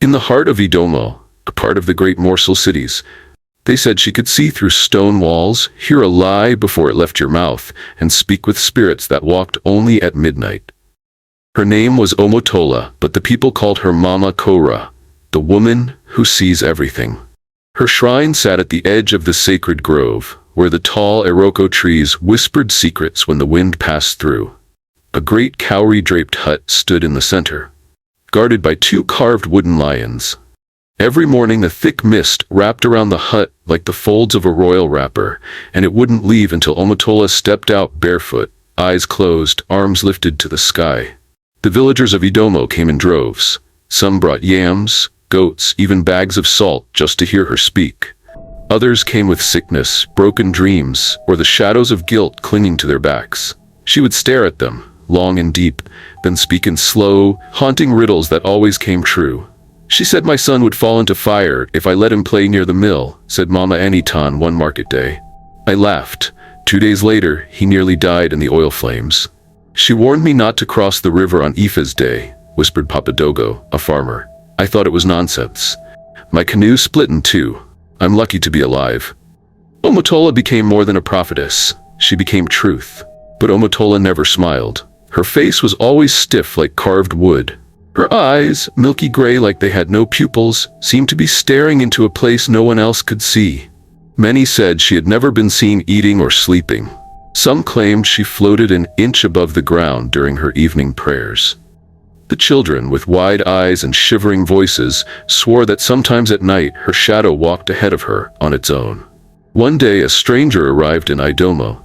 In the heart of Idomo, a part of the great Morsel Cities, they said she could see through stone walls, hear a lie before it left your mouth, and speak with spirits that walked only at midnight. Her name was Omotola, but the people called her Mama Kora, the woman who sees everything. Her shrine sat at the edge of the sacred grove, where the tall iroko trees whispered secrets when the wind passed through. A great cowrie-draped hut stood in the center, guarded by two carved wooden lions. Every morning a thick mist wrapped around the hut like the folds of a royal wrapper, and it wouldn't leave until Omotola stepped out barefoot, eyes closed, arms lifted to the sky. The villagers of Idomo came in droves. Some brought yams, goats, even bags of salt just to hear her speak. Others came with sickness, broken dreams, or the shadows of guilt clinging to their backs. She would stare at them, long and deep, then speak in slow, haunting riddles that always came true. She said my son would fall into fire if I let him play near the mill, said Mama Anitan one market day. I laughed. 2 days later, he nearly died in the oil flames. She warned me not to cross the river on Ifa's day, whispered Papa Dogo, a farmer. I thought it was nonsense. My canoe split in two. I'm lucky to be alive. Omotola became more than a prophetess. She became truth. But Omotola never smiled. Her face was always stiff like carved wood. Her eyes, milky gray like they had no pupils, seemed to be staring into a place no one else could see. Many said she had never been seen eating or sleeping. Some claimed she floated an inch above the ground during her evening prayers. The children, with wide eyes and shivering voices, swore that sometimes at night her shadow walked ahead of her on its own. One day a stranger arrived in Idomo.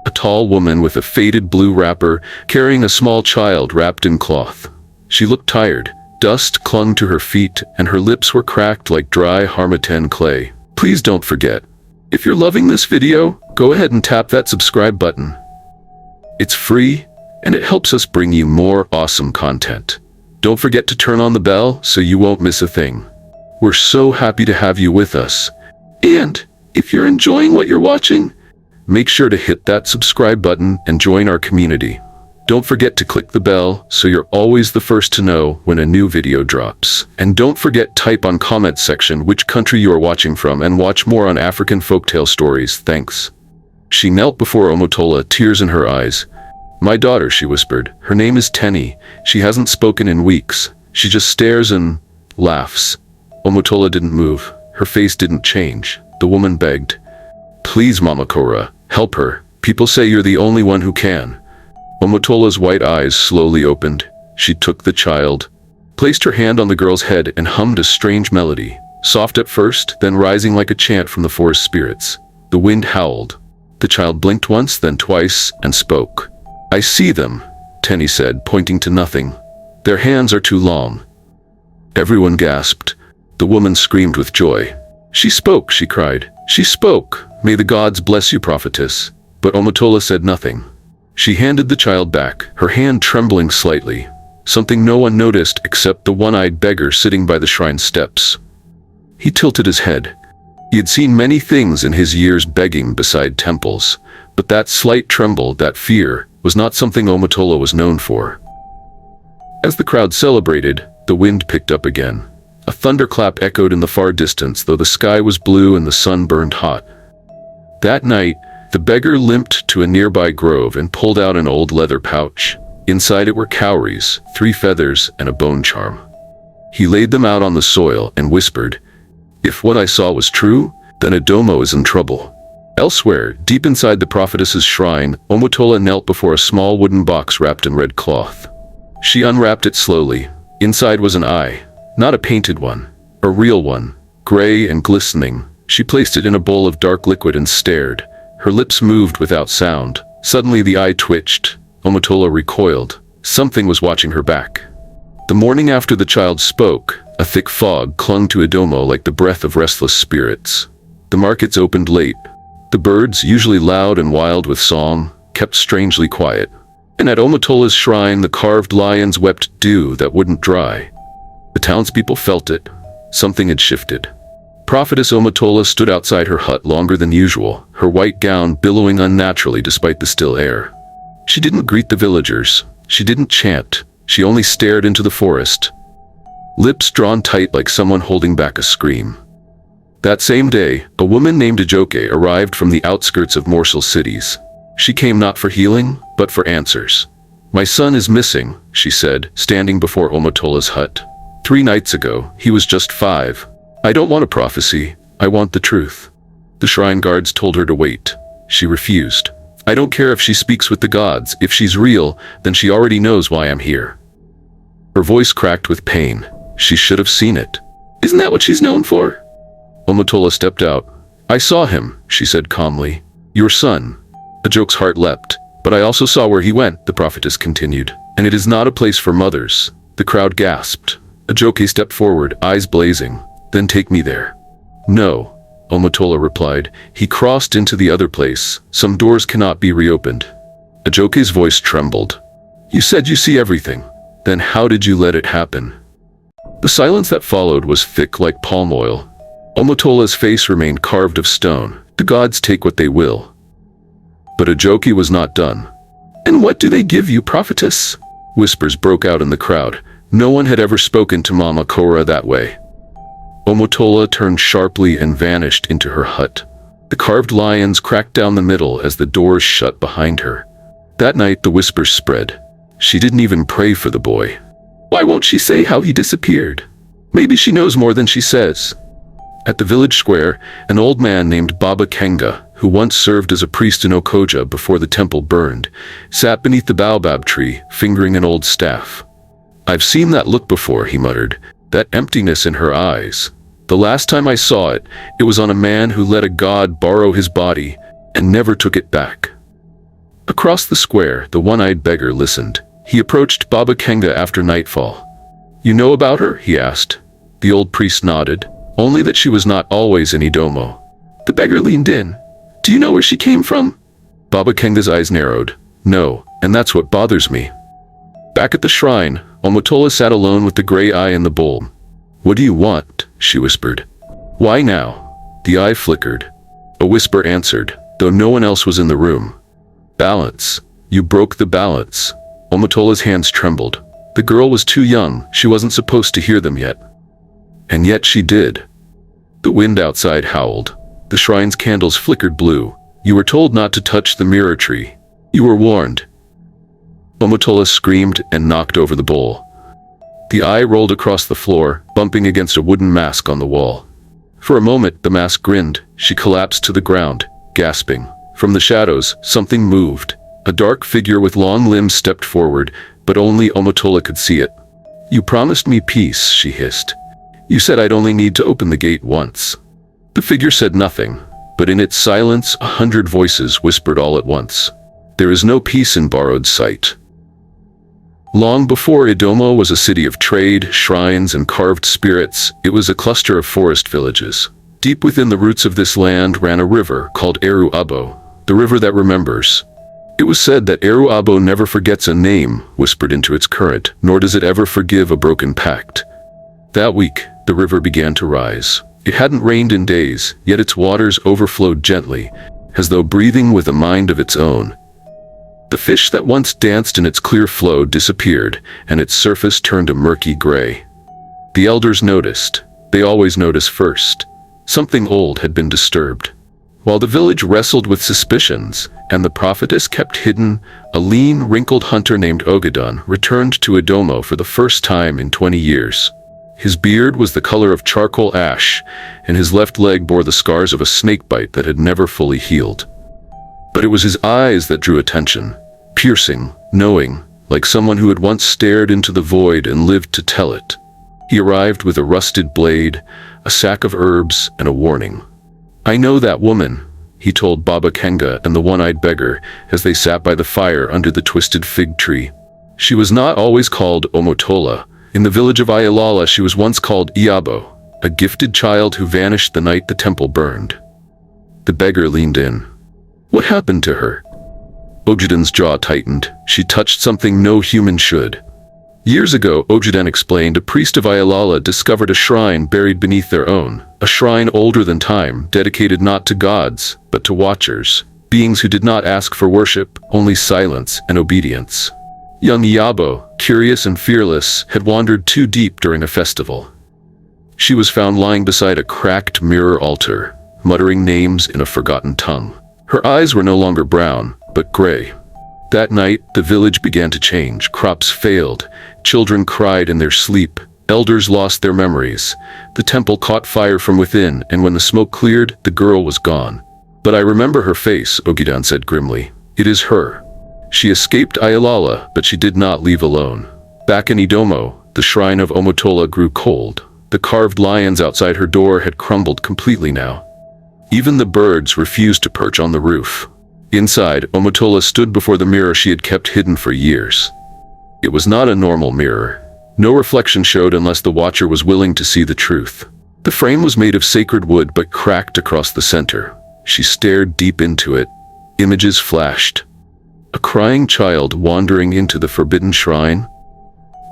A tall woman with a faded blue wrapper, carrying a small child wrapped in cloth. She looked tired. Dust clung to her feet, and her lips were cracked like dry harmattan clay. Please don't forget, if you're loving this video, go ahead and tap that subscribe button. It's free, and it helps us bring you more awesome content. Don't forget to turn on the bell so you won't miss a thing. We're so happy to have you with us. And if you're enjoying what you're watching, make sure to hit that subscribe button and join our community. Don't forget to click the bell so you're always the first to know when a new video drops. And don't forget type on comment section which country you are watching from and watch more on African folktale stories. Thanks. She knelt before Omotola, tears in her eyes. My daughter, she whispered. Her name is Tenny. She hasn't spoken in weeks. She just stares and laughs. Omotola didn't move. Her face didn't change. The woman begged. Please, Mama Kora, help her. People say you're the only one who can. Omotola's white eyes slowly opened. She took the child, placed her hand on the girl's head and hummed a strange melody, soft at first, then rising like a chant from the forest spirits. The wind howled. The child blinked once, then twice, and spoke. I see them, Tenny said, pointing to nothing. Their hands are too long. Everyone gasped. The woman screamed with joy. She spoke, she cried. She spoke. May the gods bless you, prophetess. But Omotola said nothing. She handed the child back, her hand trembling slightly, something no one noticed except the one-eyed beggar sitting by the shrine steps. He tilted his head. He had seen many things in his years begging beside temples, but that slight tremble, that fear, was not something Omotola was known for. As the crowd celebrated, the wind picked up again. A thunderclap echoed in the far distance, though the sky was blue and the sun burned hot. That night, the beggar limped to a nearby grove and pulled out an old leather pouch. Inside it were cowries, 3 feathers, and a bone charm. He laid them out on the soil and whispered, If what I saw was true, then Idomo is in trouble. Elsewhere, deep inside the prophetess's shrine, Omotola knelt before a small wooden box wrapped in red cloth. She unwrapped it slowly. Inside was an eye, not a painted one, a real one, gray and glistening. She placed it in a bowl of dark liquid and stared. Her lips moved without sound. Suddenly the eye twitched. Omotola recoiled. Something was watching her back. The morning after the child spoke, a thick fog clung to Idomo like the breath of restless spirits. The markets opened late. The birds, usually loud and wild with song, kept strangely quiet. And at Omotola's shrine the carved lions wept dew that wouldn't dry. The townspeople felt it. Something had shifted. Prophetess Omotola stood outside her hut longer than usual, her white gown billowing unnaturally despite the still air. She didn't greet the villagers. She didn't chant. She only stared into the forest. lips drawn tight like someone holding back a scream. That same day, a woman named Ajoke arrived from the outskirts of Morsel Cities. She came not for healing, but for answers. "My son is missing," she said, standing before Omotola's hut. "3 nights ago, he was just 5. I don't want a prophecy, I want the truth." The shrine guards told her to wait. She refused. "I don't care if she speaks with the gods. If she's real, then she already knows why I'm here." Her voice cracked with pain. She should have seen it. "Isn't that what she's known for?" Omotola stepped out. "I saw him," she said calmly. "Your son." Ajoke's heart leapt. "But I also saw where he went," the prophetess continued. "And it is not a place for mothers." The crowd gasped. Ajoke stepped forward, eyes blazing. "Then take me there." "No," Omotola replied. "He crossed into the other place. Some doors cannot be reopened." Ajoke's voice trembled. "You said you see everything. Then how did you let it happen?" The silence that followed was thick like palm oil. Omotola's face remained carved of stone. "The gods take what they will." But Ajoke was not done. "And what do they give you, prophetess?" Whispers broke out in the crowd. No one had ever spoken to Mama Korra that way. Omotola turned sharply and vanished into her hut. The carved lions cracked down the middle as the doors shut behind her. That night the whispers spread. She didn't even pray for the boy. Why won't she say how he disappeared? Maybe she knows more than she says. At the village square, an old man named Baba Kenga, who once served as a priest in Okoja before the temple burned, sat beneath the baobab tree, fingering an old staff. "I've seen that look before," he muttered, "that emptiness in her eyes. The last time I saw it, it was on a man who let a god borrow his body and never took it back." Across the square, the one-eyed beggar listened. He approached Baba Kenga after nightfall. "You know about her?" he asked. The old priest nodded. "Only that she was not always in Idomo." The beggar leaned in. "Do you know where she came from?" Baba Kenga's eyes narrowed. "No, and that's what bothers me." Back at the shrine, Omotola sat alone with the gray eye in the bowl. "What do you want?" she whispered. "Why now?" The eye flickered. A whisper answered, though no one else was in the room. "Balance. You broke the balance." Omotola's hands trembled. The girl was too young, she wasn't supposed to hear them yet. And yet she did. The wind outside howled. The shrine's candles flickered blue. "You were told not to touch the mirror tree. You were warned." Omotola screamed and knocked over the bowl. The eye rolled across the floor, bumping against a wooden mask on the wall. For a moment, the mask grinned. She collapsed to the ground, gasping. From the shadows, something moved. A dark figure with long limbs stepped forward, but only Omotola could see it. "You promised me peace," she hissed. "You said I'd only need to open the gate once." The figure said nothing, but in its silence 100 voices whispered all at once. "There is no peace in borrowed sight." Long before Idomo was a city of trade, shrines, and carved spirits, it was a cluster of forest villages. Deep within the roots of this land ran a river called Eru Abo, the river that remembers. It was said that Eru Abo never forgets a name whispered into its current, nor does it ever forgive a broken pact. That week, the river began to rise. It hadn't rained in days, yet its waters overflowed gently, as though breathing with a mind of its own. The fish that once danced in its clear flow disappeared, and its surface turned a murky gray. The elders noticed. They always notice first. Something old had been disturbed. While the village wrestled with suspicions, and the prophetess kept hidden, a lean, wrinkled hunter named Ogadon returned to Idomo for the first time in 20 years. His beard was the color of charcoal ash, and his left leg bore the scars of a snakebite that had never fully healed. But it was his eyes that drew attention, piercing, knowing, like someone who had once stared into the void and lived to tell it. He arrived with a rusted blade, a sack of herbs, and a warning. "I know that woman," he told Baba Kenga and the one-eyed beggar as they sat by the fire under the twisted fig tree. She was not always called Omotola. In the village of Ayalala she was once called Iabo, a gifted child who vanished the night the temple burned. The beggar leaned in. "What happened to her?" Ojudan's jaw tightened. "She touched something no human should." Years ago, Ojudan explained, a priest of Ayalala discovered a shrine buried beneath their own, a shrine older than time, dedicated not to gods, but to watchers, beings who did not ask for worship, only silence and obedience. Young Yabo, curious and fearless, had wandered too deep during a festival. She was found lying beside a cracked mirror altar, muttering names in a forgotten tongue. Her eyes were no longer brown, but gray. That night, the village began to change. Crops failed, children cried in their sleep, elders lost their memories. The temple caught fire from within, and when the smoke cleared, the girl was gone. But I remember her face, Ogidan said grimly. It is her. She escaped Ayalala, but she did not leave alone. Back in Idomo, the shrine of Omotola grew cold. The carved lions outside her door had crumbled completely now. Even the birds refused to perch on the roof. Inside, Omotola stood before the mirror she had kept hidden for years. It was not a normal mirror. No reflection showed unless the watcher was willing to see the truth. The frame was made of sacred wood but cracked across the center. She stared deep into it. Images flashed. A crying child wandering into the forbidden shrine.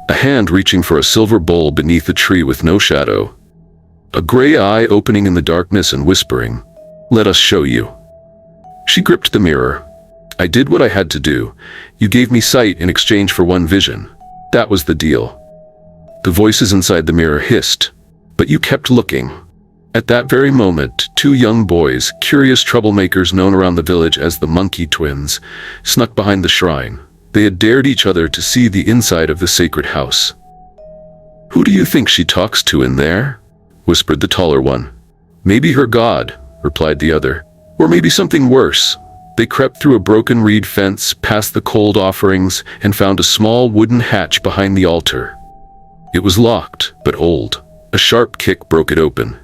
A hand reaching for a silver bowl beneath a tree with no shadow. A gray eye opening in the darkness and whispering, "Let us show you." She gripped the mirror. "I did what I had to do. You gave me sight in exchange for one vision. That was the deal." The voices inside the mirror hissed, "But you kept looking." At that very moment, two young boys, curious troublemakers known around the village as the Monkey Twins, snuck behind the shrine. They had dared each other to see the inside of the sacred house. "Who do you think she talks to in there?" whispered the taller one. "Maybe her god," replied the other. "Or maybe something worse." They crept through a broken reed fence, past the cold offerings, and found a small wooden hatch behind the altar. It was locked, but old. A sharp kick broke it open.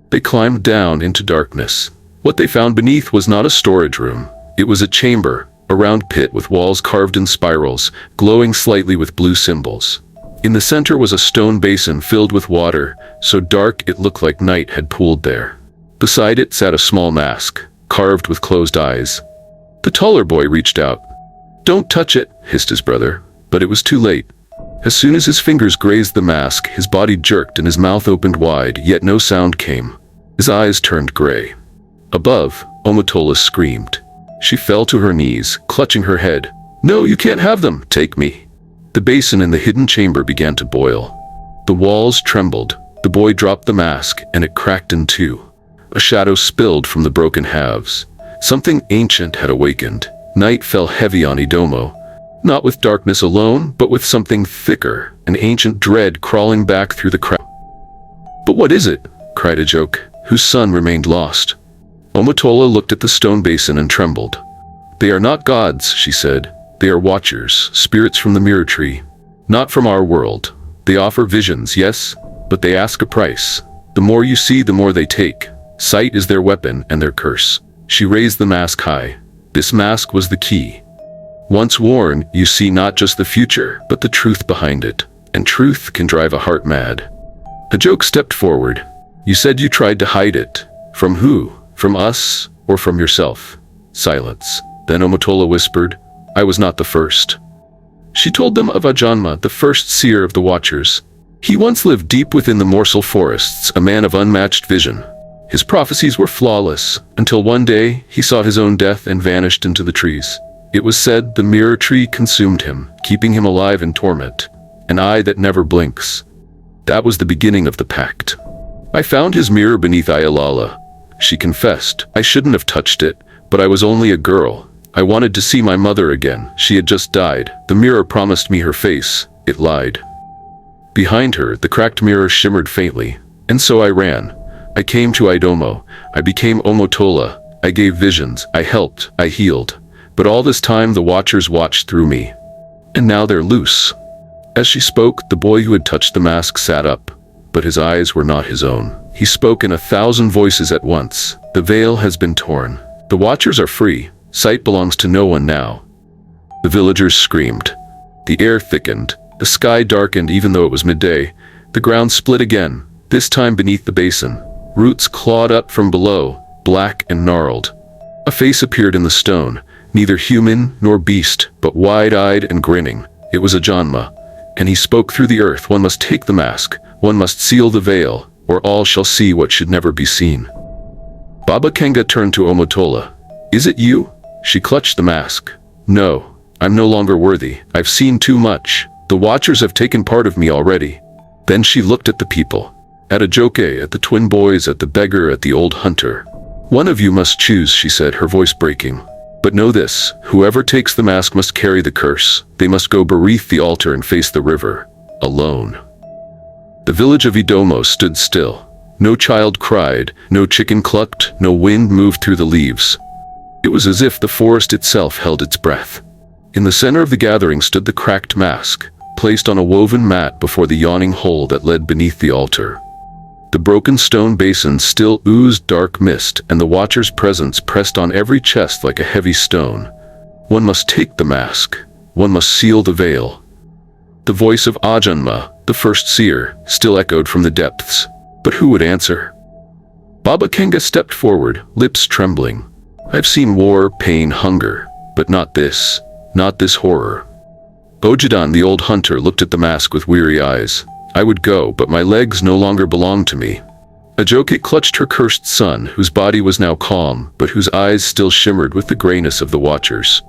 They climbed down into darkness. What they found beneath was not a storage room. It was a chamber, a round pit with walls carved in spirals, glowing slightly with blue symbols. In the center was a stone basin filled with water, so dark it looked like night had pooled there. Beside it sat a small mask, carved with closed eyes. The taller boy reached out. "Don't touch it," hissed his brother, but it was too late. As soon as his fingers grazed the mask, his body jerked and his mouth opened wide, yet no sound came. His eyes turned gray. Above, Omotola screamed. She fell to her knees, clutching her head. "No, you can't have them! Take me!" The basin in the hidden chamber began to boil. The walls trembled. The boy dropped the mask, and it cracked in two. A shadow spilled from the broken halves. Something ancient had awakened. Night fell heavy on Idomo. Not with darkness alone, but with something thicker, an ancient dread crawling back through the crowd. "But what is it?" cried a joke, whose son remained lost. Omotola looked at the stone basin and trembled. "They are not gods," she said. "They are watchers, spirits from the mirror tree. Not from our world. They offer visions, yes, but they ask a price. The more you see, the more they take. Sight is their weapon and their curse." She raised the mask high. This mask was the key. Once worn, you see not just the future, but the truth behind it. And truth can drive a heart mad. A joke stepped forward. "You said you tried to hide it. From who? From us, or from yourself?" Silence. Then Omotola whispered, "I was not the first." She told them of Ajanma, the first seer of the Watchers. He once lived deep within the Morsel forests, a man of unmatched vision. His prophecies were flawless, until one day he saw his own death and vanished into the trees. It was said the mirror tree consumed him, keeping him alive in torment. An eye that never blinks. That was the beginning of the pact. "I found his mirror beneath Ayalala," she confessed. "I shouldn't have touched it, but I was only a girl. I wanted to see my mother again. She had just died. The mirror promised me her face. It lied." Behind her, the cracked mirror shimmered faintly. "And so I ran. I came to Idomo. I became Omotola. I gave visions. I helped. I healed. But all this time the Watchers watched through me. And now they're loose." As she spoke, the boy who had touched the mask sat up, but his eyes were not his own. He spoke in 1,000 voices at once. "The veil has been torn. The Watchers are free. Sight belongs to no one now." The villagers screamed. The air thickened. The sky darkened even though it was midday. The ground split again, this time beneath the basin. Roots clawed up from below, black and gnarled. A face appeared in the stone, neither human nor beast, but wide-eyed and grinning. It was Ajanma, and he spoke through the earth. "One must take the mask, one must seal the veil, or all shall see what should never be seen." Baba Kenga turned to Omotola. "Is it you?" She clutched the mask. "No, I'm no longer worthy. I've seen too much. The Watchers have taken part of me already. Then she looked at the people. At Ajoke, at the twin boys, at the beggar, at the old hunter. One of you must choose, she said, her voice breaking. But know this, whoever takes the mask must carry the curse. They must go beneath the altar and face the river. Alone. The village of Idomo stood still. No child cried, no chicken clucked, no wind moved through the leaves. It was as if the forest itself held its breath. In the center of the gathering stood the cracked mask, placed on a woven mat before the yawning hole that led beneath the altar. The broken stone basin still oozed dark mist, and the Watcher's presence pressed on every chest like a heavy stone. One must take the mask. One must seal the veil. The voice of Ajanma, the first seer, still echoed from the depths. But who would answer? Baba Kenga stepped forward, lips trembling. I've seen war, pain, hunger, but not this. Not this horror. Ojidan, the old hunter, looked at the mask with weary eyes. I would go, but my legs no longer belonged to me. Ajoke clutched her cursed son, whose body was now calm, but whose eyes still shimmered with the grayness of the Watchers.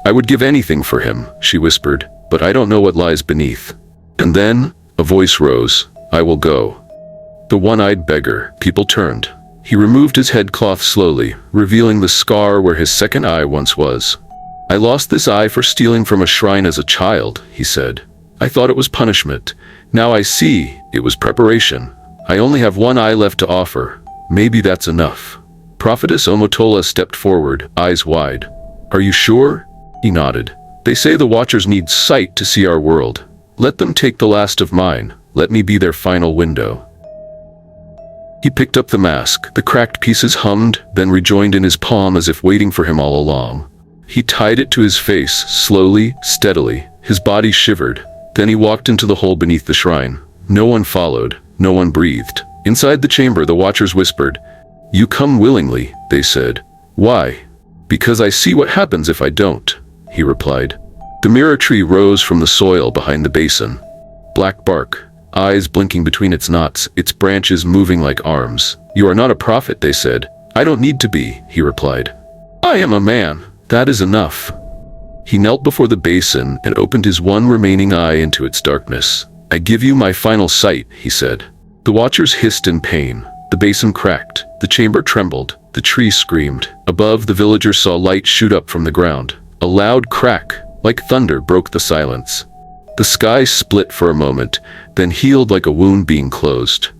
I would give anything for him, she whispered, but I don't know what lies beneath. And then, a voice rose. I will go. The one-eyed beggar. People turned. He removed his headcloth slowly, revealing the scar where his second eye once was. I lost this eye for stealing from a shrine as a child, he said. I thought it was punishment. Now I see, it was preparation. I only have one eye left to offer. Maybe that's enough. Prophetess Omotola stepped forward, eyes wide. Are you sure? He nodded. They say the Watchers need sight to see our world. Let them take the last of mine. Let me be their final window. He picked up the mask. The cracked pieces hummed, then rejoined in his palm as if waiting for him all along. He tied it to his face, slowly, steadily. His body shivered. Then he walked into the hole beneath the shrine. No one followed. No one breathed. Inside the chamber, the Watchers whispered. You come willingly, they said. Why? Because I see what happens if I don't, he replied. The mirror tree rose from the soil behind the basin. Black bark, eyes blinking between its knots, its branches moving like arms. You are not a prophet, they said. I don't need to be, he replied. I am a man. That is enough. He knelt before the basin and opened his one remaining eye into its darkness. I give you my final sight, he said. The Watchers hissed in pain. The basin cracked. The chamber trembled. The tree screamed. Above, the villagers saw light shoot up from the ground. A loud crack, like thunder, broke the silence. The sky split for a moment, then healed like a wound being closed.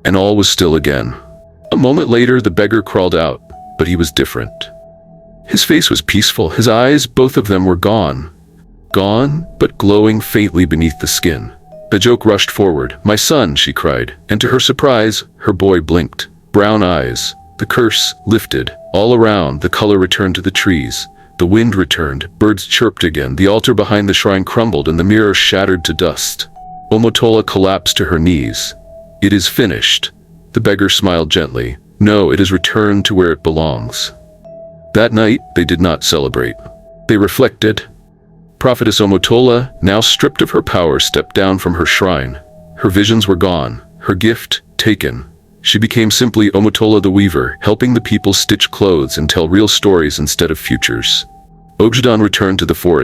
And all was still again. A moment later, the beggar crawled out, but he was different. His face was peaceful. His eyes, both of them, were gone. Gone, but glowing faintly beneath the skin. Ajoke rushed forward. My son, she cried, and to her surprise, her boy blinked. Brown eyes. The curse lifted. All around, the color returned to the trees. The wind returned. Birds chirped again. The altar behind the shrine crumbled, and the mirror shattered to dust. Omotola collapsed to her knees. It is finished. The beggar smiled gently. No, it is returned to where it belongs. That night, they did not celebrate. They reflected. Prophetess Omotola, now stripped of her power, stepped down from her shrine. Her visions were gone, her gift taken. She became simply Omotola the Weaver, helping the people stitch clothes and tell real stories instead of futures. Ogjadan returned to the forest.